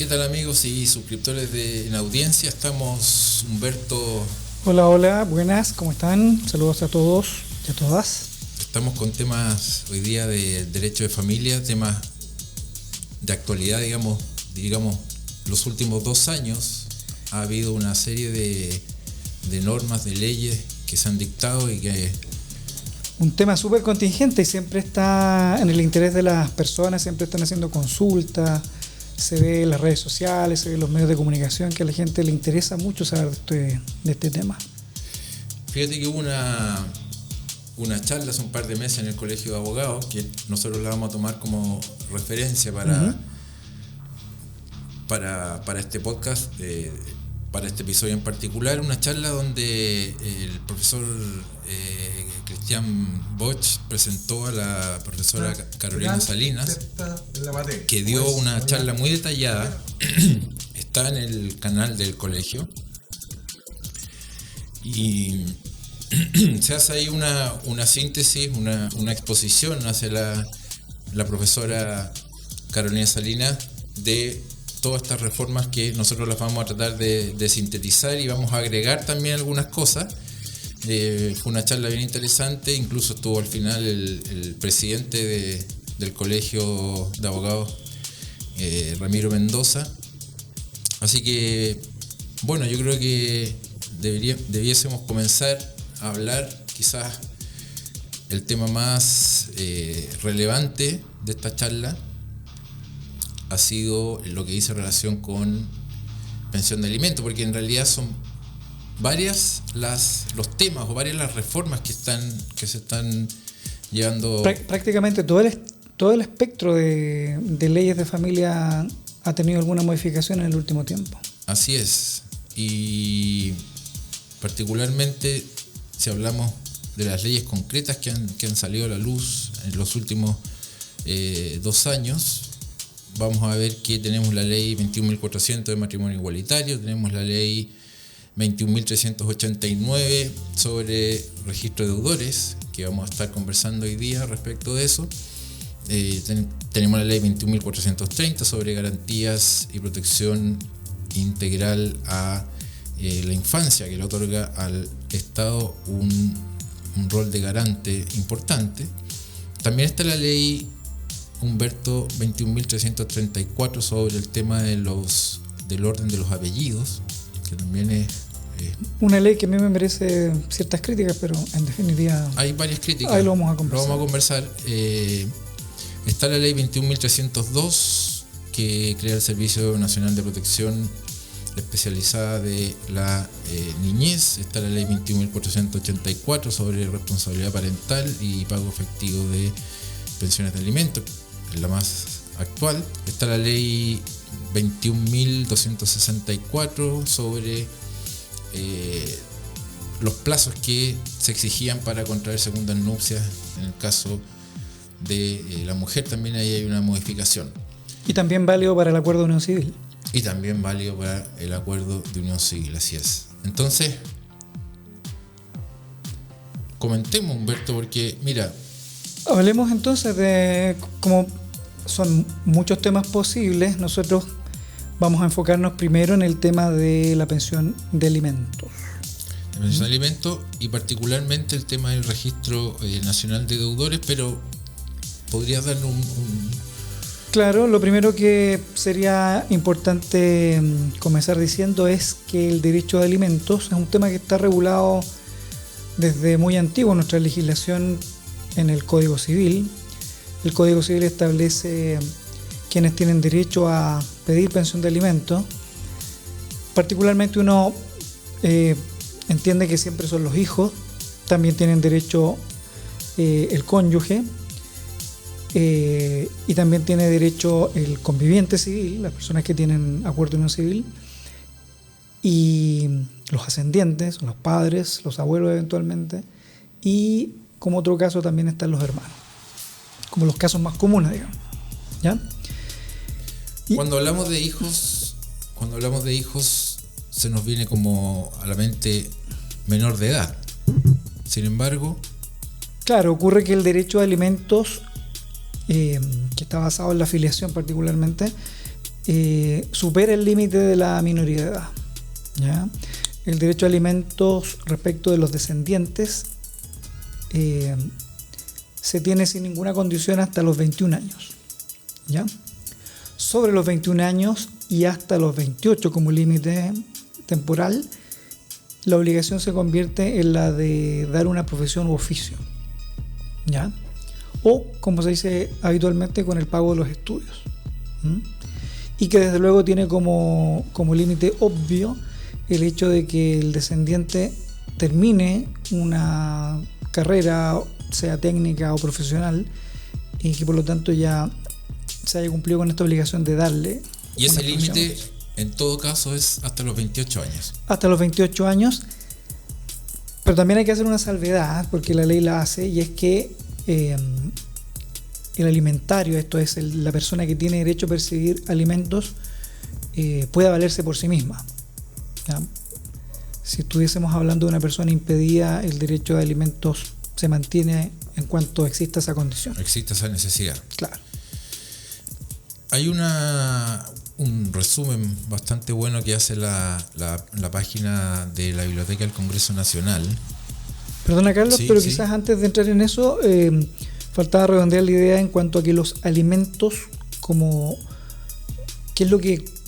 ¿qué tal amigos y suscriptores de En Audiencia? Estamos Humberto. Hola, buenas, ¿cómo están? Saludos a todos y a todas. Estamos con temas hoy día de derecho de familia, temas de actualidad, digamos, los últimos 2 años ha habido una serie de normas, de leyes que se han dictado y que... Un tema súper contingente y siempre está en el interés de las personas, siempre están haciendo consultas, se ve en las redes sociales, se ve en los medios de comunicación que a la gente le interesa mucho saber de este tema. Fíjate que hubo una charla hace un par de meses en el Colegio de Abogados, que nosotros la vamos a tomar como referencia para este podcast, para este episodio en particular, una charla donde el profesor Cristian Boch presentó a la profesora Carolina Salinas, que dio una charla muy detallada, está en el canal del colegio, y se hace ahí una síntesis, una exposición, hace la profesora Carolina Salinas de todas estas reformas que nosotros las vamos a tratar de sintetizar y vamos a agregar también algunas cosas. Fue una charla bien interesante, incluso estuvo al final el presidente del Colegio de Abogados, Ramiro Mendoza. Así que, bueno, yo creo que debiésemos comenzar a hablar quizás el tema más relevante de esta charla ha sido lo que dice relación con pensión de alimentos, porque en realidad son varias los temas o varias las reformas que se están llevando. Prácticamente todo el espectro de leyes de familia ha tenido alguna modificación en el último tiempo. Así es, y particularmente si hablamos de las leyes concretas que han salido a la luz en los últimos 2 años, vamos a ver que tenemos la ley 21.400 de matrimonio igualitario, tenemos la ley 21.389 sobre registro de deudores, que vamos a estar conversando hoy día respecto de eso. Tenemos la ley 21.430 sobre garantías y protección integral a la infancia, que le otorga al Estado un rol de garante importante. También está la ley Humberto 21.334 sobre el tema del orden de los apellidos, que también es una ley que a mí me merece ciertas críticas, pero en definitiva hay varias críticas. Ahí lo vamos a conversar. Está la ley 21.302 que crea el Servicio Nacional de Protección especializada de la niñez. Está la ley 21.484 sobre responsabilidad parental y pago efectivo de pensiones de alimentos, es la más actual. Está la ley 21.264 sobre los plazos que se exigían para contraer segundas nupcias en el caso de la mujer. También ahí hay una modificación. Y también válido para el acuerdo de unión civil. Y también válido para el acuerdo de unión civil, así es. Entonces, comentemos, Humberto, porque mira, hablemos entonces de cómo son muchos temas posibles. Nosotros vamos a enfocarnos primero en el tema de la pensión de alimentos. La pensión de alimentos y particularmente el tema del registro nacional de deudores, pero ¿podrías darle un...? Claro, lo primero que sería importante comenzar diciendo es que el derecho de alimentos es un tema que está regulado desde muy antiguo en nuestra legislación en el Código Civil. El Código Civil establece quienes tienen derecho a pedir pensión de alimentos. Particularmente uno entiende que siempre son los hijos, también tienen derecho el cónyuge, y también tiene derecho el conviviente civil, las personas que tienen acuerdo de unión civil, y los ascendientes, los padres, los abuelos eventualmente, y como otro caso también están los hermanos, como los casos más comunes, digamos. ¿Ya? Cuando hablamos de hijos, se nos viene como a la mente menor de edad. Sin embargo, claro, ocurre que el derecho de alimentos, que está basado en la filiación particularmente, supera el límite de la minoría de edad, ¿ya? El derecho a alimentos respecto de los descendientes se tiene sin ninguna condición hasta los 21 años, ¿ya? Sobre los 21 años y hasta los 28 como límite temporal, la obligación se convierte en la de dar una profesión u oficio, ¿ya? O, como se dice habitualmente, con el pago de los estudios. Y que desde luego tiene como límite obvio el hecho de que el descendiente termine una carrera, sea técnica o profesional, y que por lo tanto ya se haya cumplido con esta obligación de darle. Y ese límite en todo caso es hasta los 28 años. Hasta los 28 años, pero también hay que hacer una salvedad, porque la ley la hace, y es que el alimentario, esto es la persona que tiene derecho a percibir alimentos, pueda valerse por sí misma, ¿ya? Si estuviésemos hablando de una persona impedida, el derecho de alimentos se mantiene en cuanto exista esa condición. Existe esa necesidad. Claro. Hay un resumen bastante bueno que hace la página de la Biblioteca del Congreso Nacional. Perdona, Carlos, Sí, pero sí. quizás antes de entrar en eso, faltaba redondear la idea en cuanto a que los alimentos, como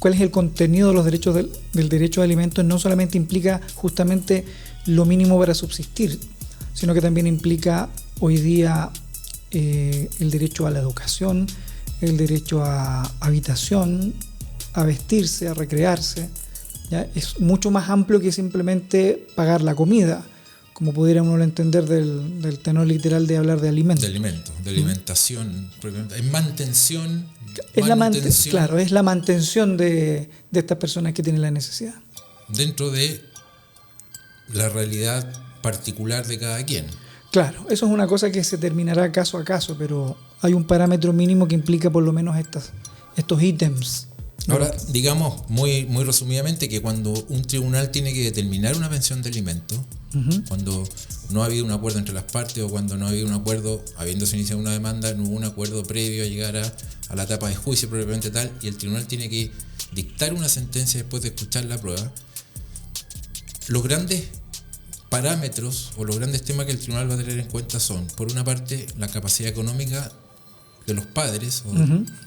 cuál es el contenido de los derechos del derecho de alimentos, no solamente implica justamente lo mínimo para subsistir, sino que también implica hoy día el derecho a la educación, el derecho a habitación, a vestirse, a recrearse, ¿ya? Es mucho más amplio que simplemente pagar la comida, como pudiera uno entender del tenor literal de hablar de alimentos. De alimentación, es mantención. Claro, es la mantención de estas personas que tienen la necesidad. Dentro de la realidad particular de cada quien. Claro, eso es una cosa que se terminará caso a caso, pero hay un parámetro mínimo que implica por lo menos estos ítems. Ahora, digamos muy, muy resumidamente que cuando un tribunal tiene que determinar una pensión de alimentos, cuando no ha habido un acuerdo entre las partes o cuando no ha habido un acuerdo, habiéndose iniciado una demanda, no hubo un acuerdo previo a llegar a la etapa de juicio propiamente tal, y el tribunal tiene que dictar una sentencia después de escuchar la prueba, los grandes parámetros o los grandes temas que el tribunal va a tener en cuenta son, por una parte, la capacidad económica de los padres o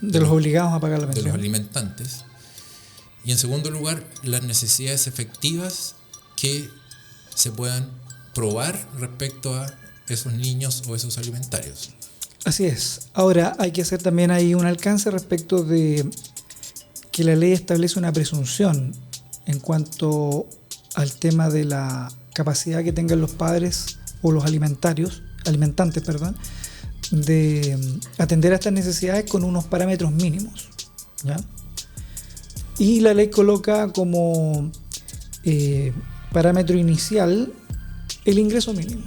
de los obligados a pagar la pensión, de los alimentantes, y en segundo lugar, las necesidades efectivas que se puedan probar respecto a esos niños o esos alimentarios. Así es. Ahora hay que hacer también ahí un alcance respecto de que la ley establece una presunción en cuanto al tema de la capacidad que tengan los padres o los alimentantes, de atender a estas necesidades con unos parámetros mínimos, ¿ya? Y la ley coloca como parámetro inicial el ingreso mínimo,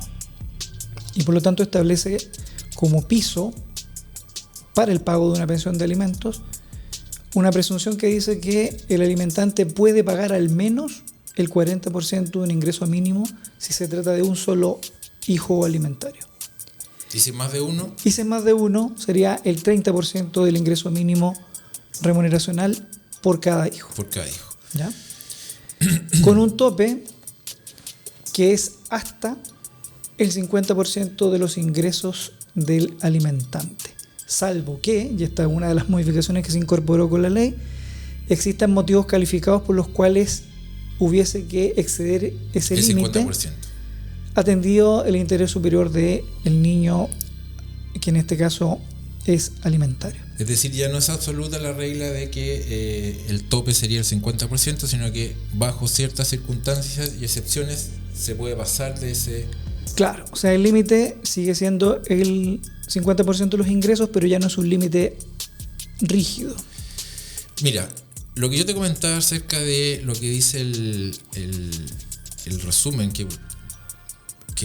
y por lo tanto establece como piso para el pago de una pensión de alimentos una presunción que dice que el alimentante puede pagar al menos el 40% de un ingreso mínimo si se trata de un solo hijo alimentario. ¿Y si más de uno? Y si es más de uno, sería el 30% del ingreso mínimo remuneracional por cada hijo. Por cada hijo. ¿Ya? Con un tope que es hasta el 50% de los ingresos del alimentante. Salvo que, y esta es una de las modificaciones que se incorporó con la ley, existan motivos calificados por los cuales hubiese que exceder ese límite, 50%. Atendido el interés superior del niño, que en este caso es alimentario. Es decir, ya no es absoluta la regla de que el tope sería el 50%, sino que bajo ciertas circunstancias y excepciones se puede pasar de ese... Claro, o sea, el límite sigue siendo el 50% de los ingresos, pero ya no es un límite rígido. Mira, lo que yo te comentaba acerca de lo que dice el resumen que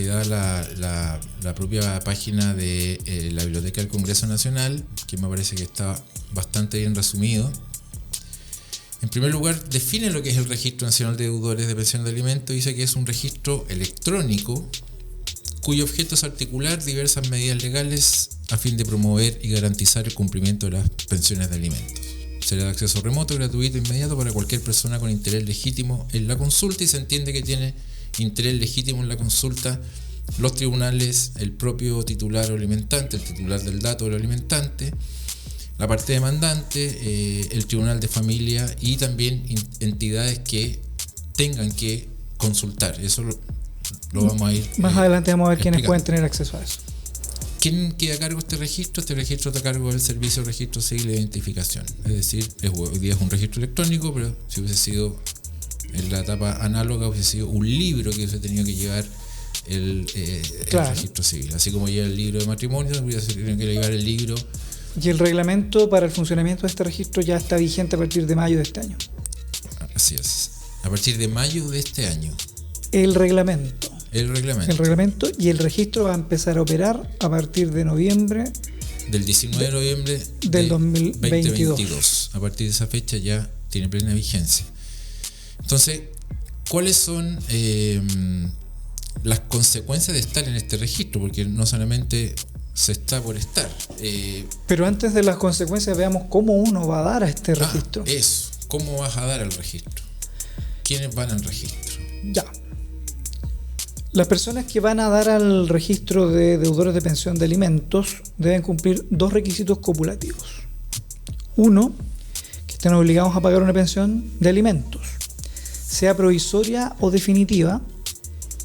da la propia página de la Biblioteca del Congreso Nacional, que me parece que está bastante bien resumido. En primer lugar, define lo que es el Registro Nacional de Deudores de Pensión de Alimentos. Dice que es un registro electrónico cuyo objeto es articular diversas medidas legales a fin de promover y garantizar el cumplimiento de las pensiones de alimentos. Será de acceso remoto, gratuito, inmediato para cualquier persona con interés legítimo en la consulta, y se entiende que tiene interés legítimo en la consulta los tribunales, el propio titular o alimentante, el titular del dato del alimentante, la parte demandante, el tribunal de familia y también entidades que tengan que consultar. Eso lo vamos a ir más adelante vamos a ver quiénes explicando. pueden tener acceso a eso. ¿Quién queda a cargo de este registro? Este registro está a cargo del Servicio de Registro Civil de Identificación. Es decir, hoy día es un registro electrónico, pero si hubiese sido en la etapa análoga, hubiese sido un libro que hubiese tenido que llevar el registro civil. Así como lleva el libro de matrimonio, hubiese tenido que llevar el libro. Y el reglamento para el funcionamiento de este registro ya está vigente a partir de mayo de este año. Así es. A partir de mayo de este año. El reglamento. El reglamento. El reglamento, y el registro va a empezar a operar a partir de noviembre Del 19 de noviembre del 2022. 2022. A partir de esa fecha ya tiene plena vigencia. Entonces, ¿cuáles son las consecuencias de estar en este registro? Porque no solamente se está por estar. Pero antes de las consecuencias, veamos cómo uno va a dar a este registro. Eso. ¿Cómo vas a dar al registro? ¿Quiénes van al registro? Ya. Las personas que van a dar al registro de deudores de pensión de alimentos deben cumplir dos requisitos copulativos. Uno, que estén obligados a pagar una pensión de alimentos, sea provisoria o definitiva,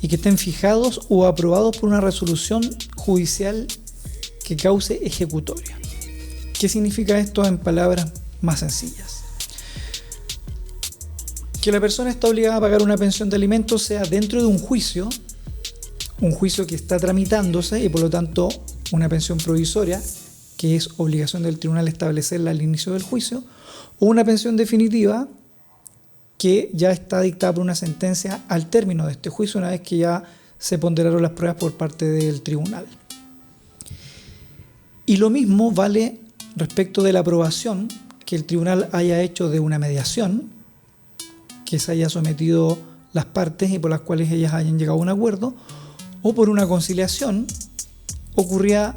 y que estén fijados o aprobados por una resolución judicial que cause ejecutoria. ¿Qué significa esto en palabras más sencillas? Que la persona está obligada a pagar una pensión de alimentos sea dentro de un juicio que está tramitándose, y por lo tanto una pensión provisoria, que es obligación del tribunal establecerla al inicio del juicio, o una pensión definitiva que ya está dictada por una sentencia al término de este juicio, una vez que ya se ponderaron las pruebas por parte del tribunal. Y lo mismo vale respecto de la aprobación que el tribunal haya hecho de una mediación que se haya sometido las partes y por las cuales ellas hayan llegado a un acuerdo, o por una conciliación ocurrida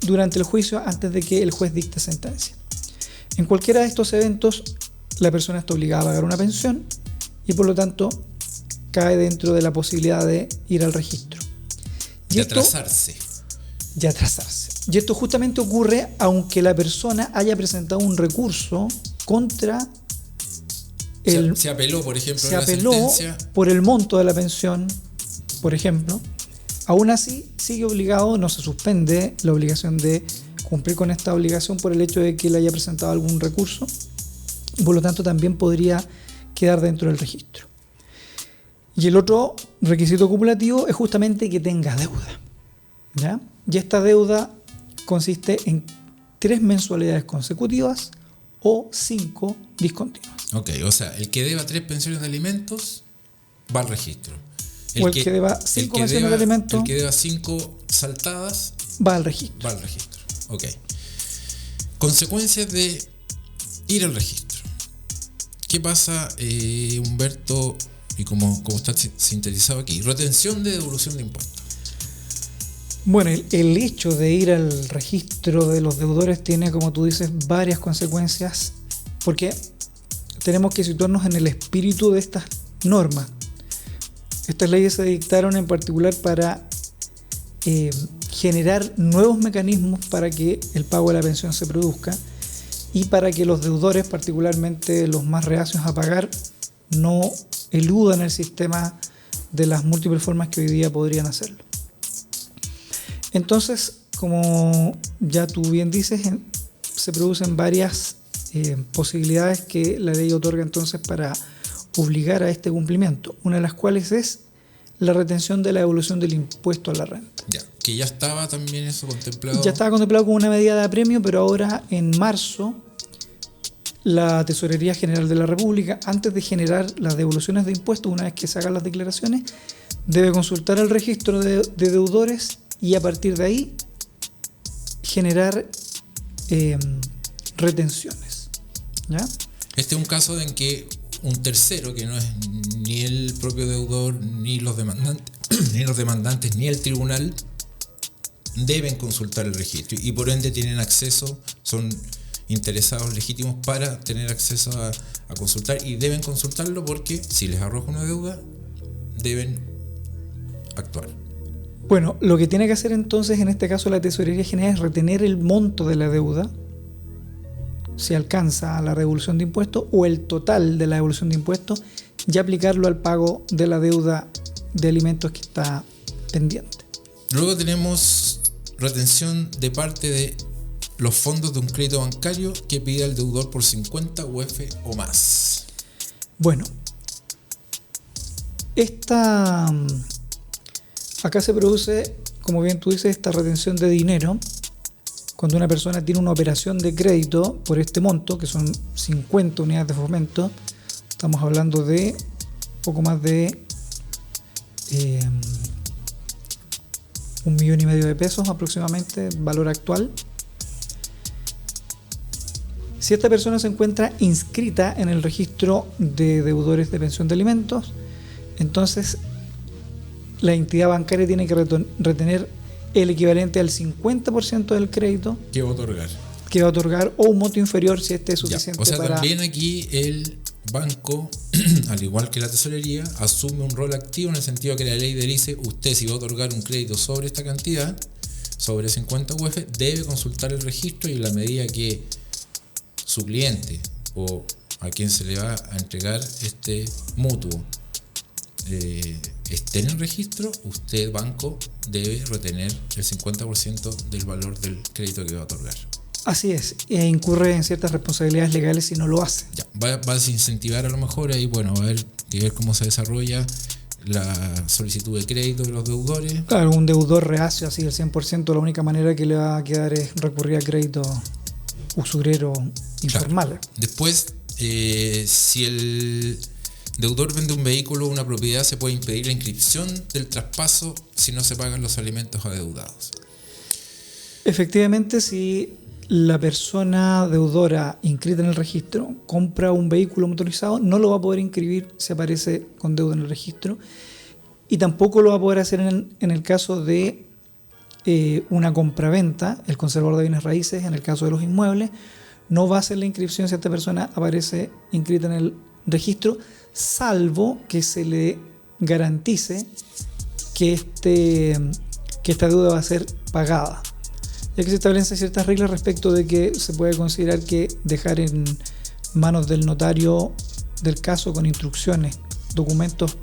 durante el juicio antes de que el juez dicte sentencia. En cualquiera de estos eventos, la persona está obligada a pagar una pensión y por lo tanto cae dentro de la posibilidad de ir al registro. De atrasarse. Y esto justamente ocurre aunque la persona haya presentado un recurso contra se apeló, por ejemplo, se a la apeló sentencia por el monto de la pensión, por ejemplo. Aún así, sigue obligado, no se suspende la obligación de cumplir con esta obligación por el hecho de que él haya presentado algún recurso. Por lo tanto, también podría quedar dentro del registro. Y el otro requisito cumulativo es justamente que tenga deuda, ¿ya? Y esta deuda consiste en 3 mensualidades consecutivas o 5 discontinuas. Ok, o sea, el que deba 3 pensiones de alimentos va al registro. El que deba 5 pensiones de alimentos, el que deba 5 saltadas va al registro. Ok. Consecuencias de ir al registro. ¿Qué pasa, Humberto? Y como está sintetizado aquí, retención de devolución de impuestos. Bueno, el hecho de ir al registro de los deudores tiene, como tú dices, varias consecuencias, porque tenemos que situarnos en el espíritu de estas normas. Estas leyes se dictaron en particular para generar nuevos mecanismos para que el pago de la pensión se produzca y para que los deudores, particularmente los más reacios a pagar, no eludan el sistema de las múltiples formas que hoy día podrían hacerlo. Entonces, como ya tú bien dices, se producen varias posibilidades que la ley otorga entonces para obligar a este cumplimiento, una de las cuales es la retención de la devolución del impuesto a la renta. Ya, que ya estaba también eso contemplado. Ya estaba contemplado como una medida de apremio, pero ahora en marzo la Tesorería General de la República, antes de generar las devoluciones de impuestos, una vez que se hagan las declaraciones, debe consultar el registro de deudores y a partir de ahí generar retenciones, ¿ya? Este es un caso en que un tercero, que no es ni el propio deudor, ni los demandantes, ni el tribunal, deben consultar el registro y por ende tienen acceso, son interesados legítimos para tener acceso a consultar, y deben consultarlo porque si les arroja una deuda deben actuar. Bueno, lo que tiene que hacer entonces en este caso la Tesorería General es retener el monto de la deuda, si alcanza la devolución de impuestos, o el total de la devolución de impuestos, y aplicarlo al pago de la deuda de alimentos que está pendiente. Luego tenemos retención de parte de los fondos de un crédito bancario que pida el deudor por 50 UF o más. Bueno, acá se produce, como bien tú dices, esta retención de dinero cuando una persona tiene una operación de crédito por este monto, que son 50 unidades de fomento. Estamos hablando de poco más de 1,5 millones de pesos aproximadamente, valor actual. Si esta persona se encuentra inscrita en el registro de deudores de pensión de alimentos, entonces la entidad bancaria tiene que retener el equivalente al 50% del crédito que va a otorgar, o un monto inferior si este es suficiente. O sea, también aquí el banco, al igual que la tesorería, asume un rol activo en el sentido que la ley dice: usted, si va a otorgar un crédito sobre esta cantidad, sobre 50 UF, debe consultar el registro, y en la medida que su cliente o a quien se le va a entregar este mutuo esté en el registro, usted, banco, debe retener el 50% del valor del crédito que va a otorgar. Así es, e incurre en ciertas responsabilidades legales si no lo hace. Ya, va a desincentivar a lo mejor, ahí bueno, va a haber que ver cómo se desarrolla la solicitud de crédito de los deudores. Claro, un deudor reacio así del 100%, la única manera que le va a quedar es recurrir a crédito usurero informal. Claro. Después, si el deudor vende un vehículo o una propiedad, se puede impedir la inscripción del traspaso si no se pagan los alimentos adeudados. Efectivamente, si la persona deudora inscrita en el registro compra un vehículo motorizado, no lo va a poder inscribir si aparece con deuda en el registro, y tampoco lo va a poder hacer en el caso de una compraventa. El conservador de bienes raíces, en el caso de los inmuebles, no va a hacer la inscripción si esta persona aparece inscrita en el registro, salvo que se le garantice que esta deuda va a ser pagada, ya que se establecen ciertas reglas respecto de que se puede considerar que dejar en manos del notario del caso con instrucciones, documentos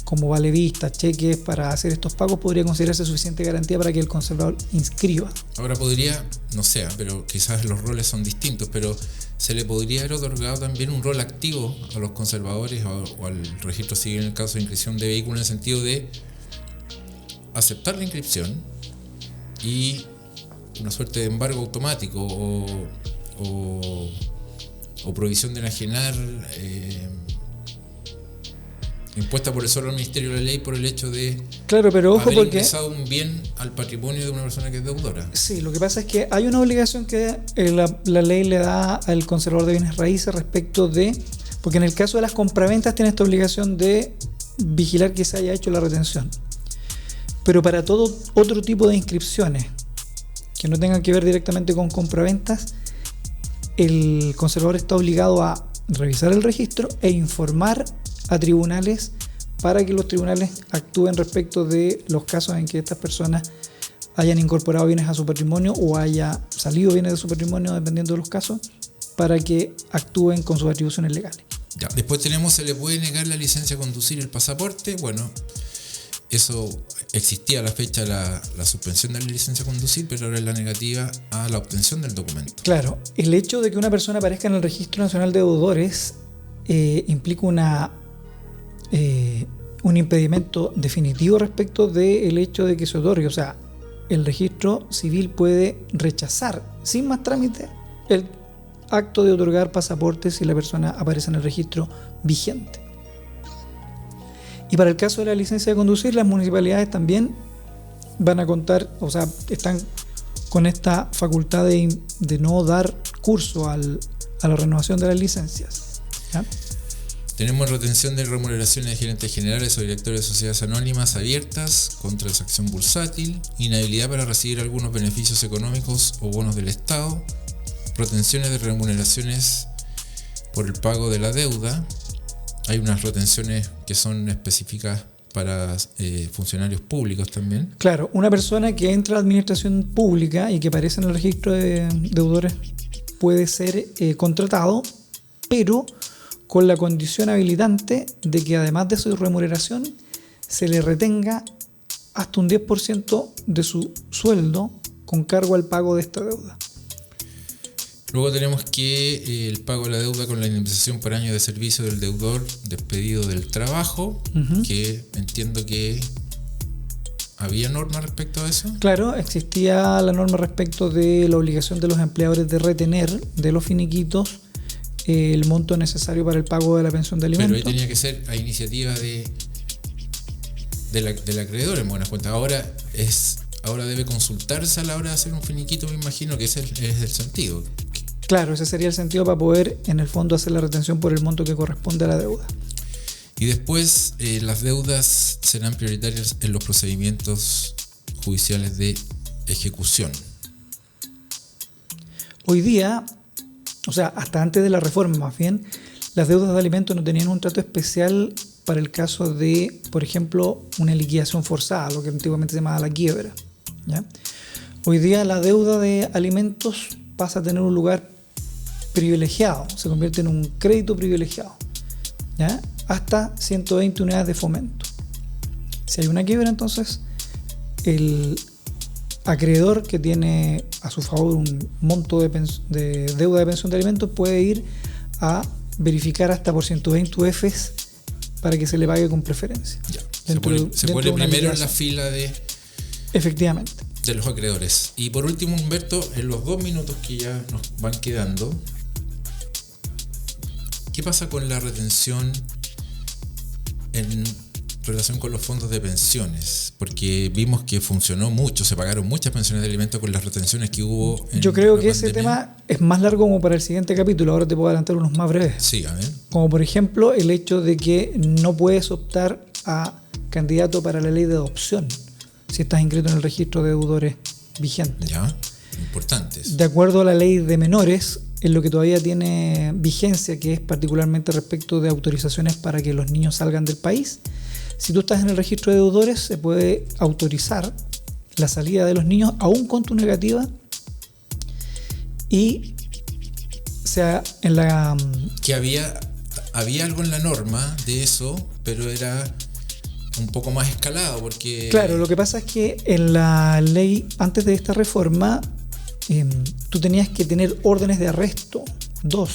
como valevistas, cheques para hacer estos pagos, podría considerarse suficiente garantía para que el conservador inscriba. Ahora podría, no sé, pero quizás los roles son distintos, pero se le podría haber otorgado también un rol activo a los conservadores o al registro civil en el caso de inscripción de vehículos, en el sentido de aceptar la inscripción y una suerte de embargo automático o prohibición de enajenar impuesta por el solo Ministerio de la Ley por el hecho de haber ingresado un bien al patrimonio de una persona que es deudora. Sí, lo que pasa es que hay una obligación que la ley le da al conservador de bienes raíces respecto de, porque en el caso de las compraventas tiene esta obligación de vigilar que se haya hecho la retención, pero para todo otro tipo de inscripciones que no tengan que ver directamente con compraventas, el conservador está obligado a revisar el registro e informar a tribunales para que los tribunales actúen respecto de los casos en que estas personas hayan incorporado bienes a su patrimonio o haya salido bienes de su patrimonio, dependiendo de los casos, para que actúen con sus atribuciones legales. Ya. Después tenemos, se le puede negar la licencia a conducir, el pasaporte. Bueno, eso existía a la fecha, la suspensión de la licencia a conducir, pero ahora es la negativa a la obtención del documento. Claro, el hecho de que una persona aparezca en el Registro Nacional de Deudores implica un impedimento definitivo respecto del hecho de que se otorgue. O sea, el registro civil puede rechazar sin más trámite el acto de otorgar pasaporte si la persona aparece en el registro vigente. Y para el caso de la licencia de conducir, las municipalidades también van a contar, o sea, están con esta facultad de no dar curso a la renovación de las licencias, ¿ya? Tenemos retención de remuneraciones de gerentes generales o directores de sociedades anónimas abiertas con transacción bursátil, inhabilidad para recibir algunos beneficios económicos o bonos del Estado, retenciones de remuneraciones por el pago de la deuda. Hay unas retenciones que son específicas para funcionarios públicos también. Claro, una persona que entra a la administración pública y que aparece en el registro de deudores puede ser contratado, pero con la condición habilitante de que además de su remuneración se le retenga hasta un 10% de su sueldo con cargo al pago de esta deuda. Luego tenemos que el pago de la deuda con la indemnización por año de servicio del deudor despedido del trabajo, que entiendo que había norma respecto a eso. Claro, existía la norma respecto de la obligación de los empleadores de retener de los finiquitos el monto necesario para el pago de la pensión de alimentos. Pero ahí tenía que ser a iniciativa del acreedor en buenas cuentas. Ahora debe consultarse a la hora de hacer un finiquito, me imagino que ese es el sentido. Claro, ese sería el sentido para poder, en el fondo, hacer la retención por el monto que corresponde a la deuda. Y después, las deudas serán prioritarias en los procedimientos judiciales de ejecución. Hoy día, o sea, hasta antes de la reforma más bien, las deudas de alimentos no tenían un trato especial para el caso de, por ejemplo, una liquidación forzada, lo que antiguamente se llamaba la quiebra, ¿ya? Hoy día la deuda de alimentos pasa a tener un lugar privilegiado, se convierte en un crédito privilegiado, ¿ya? Hasta 120 unidades de fomento. Si hay una quiebra, entonces el acreedor que tiene a su favor un monto de deuda de pensión de alimentos puede ir a verificar hasta por 120 UFs para que se le pague con preferencia. Ya. Se pone primero en la fila efectivamente, de los acreedores. Y por último, Humberto, en los 2 minutos que ya nos van quedando, ¿qué pasa con la retención en relación con los fondos de pensiones? Porque vimos que funcionó mucho, se pagaron muchas pensiones de alimentos con las retenciones que hubo en Yo creo que pandemia. ese tema es más largo como para el siguiente capítulo. Ahora te puedo adelantar unos más breves. Sí, a ver. Como por ejemplo el hecho de que no puedes optar a candidato para la ley de adopción si estás inscrito en el registro de deudores vigente. Ya, importantes. De acuerdo a la ley de menores, en lo que todavía tiene vigencia, que es particularmente respecto de autorizaciones para que los niños salgan del país, si tú estás en el registro de deudores, se puede autorizar la salida de los niños aún con tu negativa y sea en la... Que había algo en la norma de eso, pero era un poco más escalado porque... Claro, lo que pasa es que en la ley, antes de esta reforma, tú tenías que tener órdenes de arresto, 2,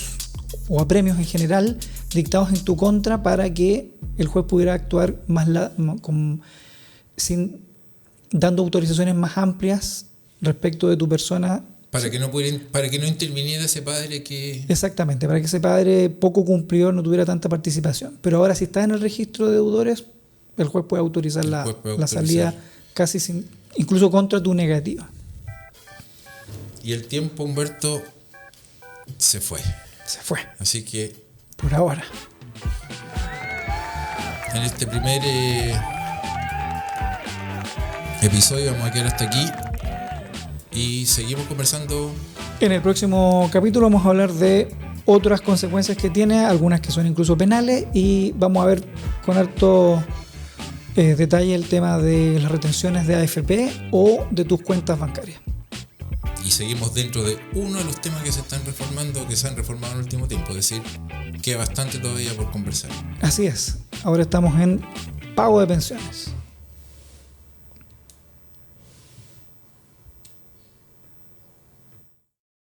o apremios en general, dictados en tu contra para que el juez pudiera actuar dando autorizaciones más amplias respecto de tu persona. Para que no interviniera ese padre que... Exactamente, para que ese padre poco cumplidor no tuviera tanta participación. Pero ahora, si estás en el registro de deudores, el juez puede autorizar la salida casi incluso contra tu negativa. Y el tiempo, Humberto, se fue. Se fue. Así que... Por ahora. En este primer episodio vamos a quedar hasta aquí y seguimos conversando. En el próximo capítulo vamos a hablar de otras consecuencias que tiene, algunas que son incluso penales, y vamos a ver con harto detalle el tema de las retenciones de AFP o de tus cuentas bancarias. Y seguimos dentro de uno de los temas que se están reformando, que se han reformado en el último tiempo, es decir, queda bastante todavía por conversar. Así es, ahora estamos en pago de pensiones.